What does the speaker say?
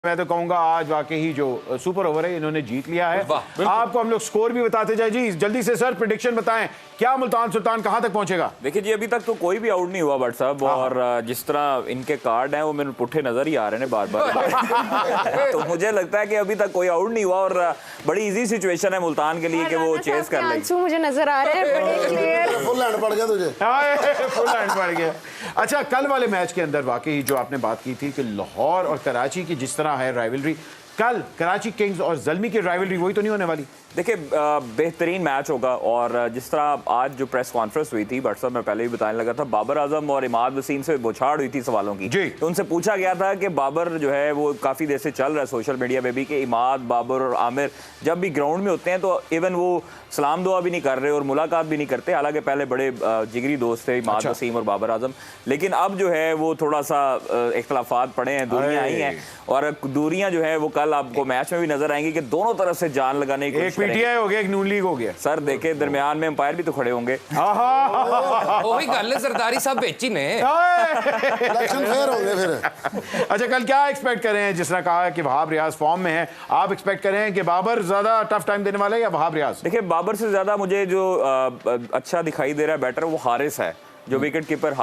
मैं तो कहूंगा आज वाकई जो सुपर ओवर है इन्होंने जीत लिया है। आपको हम लोग स्कोर भी बताते जाए जी, जल्दी से सर प्रेडिक्शन बताएं, क्या मुल्तान सुल्तान कहां तक पहुंचेगा? देखिए जी, अभी तक तो कोई भी आउट नहीं हुआ भट्ट साहब, और जिस तरह इनके कार्ड हैं वो मेरे पुट्ठे नजर ही आ रहे हैं बार बार। तो मुझे लगता है कि अभी तक कोई आउट नहीं हुआ और बड़ी इजी सिचुएशन है मुल्तान के लिए कि वो चेस कर लेंगे। मुझे नजर आ रहे हैं बड़े क्लियर। फुल हैंड पड़ गया तुझे। फुल हैंड पड़ गया। अच्छा, कल वाले मैच के अंदर वाकई जो आपने बात की थी कि लाहौर और कराची की जिस तरह है राइवलरी, कल कराची किंग्स और ज़ल्मी की राइवलरी वही तो नहीं होने वाली? देखिए, बेहतरीन मैच होगा। और जिस तरह आज जो प्रेस कॉन्फ्रेंस हुई थी भट्ट साहब, मैं पहले भी बताने लगा था, बाबर आजम और इमाद वसीम से बौछार हुई थी सवालों की। तो उनसे पूछा गया था कि बाबर जो है वो काफ़ी देर से चल रहा है सोशल मीडिया पे भी कि इमाद, बाबर और आमिर जब भी ग्राउंड में होते हैं तो इवन वो सलाम दुआ भी नहीं कर रहे और मुलाकात भी नहीं करते, हालांकि पहले बड़े जिगरी दोस्त थे इमाद वसीम और बाबर आजम। लेकिन अब जो है वो थोड़ा सा इख्तलाफात पड़े हैं, दूरियां आई हैं, और दूरियां जो है वो कल आपको मैच में भी नजर आएंगी कि दोनों तरफ से जान लगाने की कोशिश करेंगे। एक पीटीआई हो गया, एक नून लीग हो गया। सर देखे दरमियान में अंपायर भी तो खड़े होंगे। वही गल है सरदारी साहब बेची ने इलेक्शन फेयर होंगे फिर। अच्छा, कल क्या एक्सपेक्ट कर रहे हैं? जिस तरह कहा है कि वहाब रियाज फॉर्म में है, आप एक्सपेक्ट कर रहे हैं कि बाबर ज्यादा टफ टाइम देने वाला है या वहाब रियाज? देखिए, बाबर से ज्यादा मुझे जो अच्छा दिखाई दे रहा है बैटर वो हारिस है, जो विकेट कीपर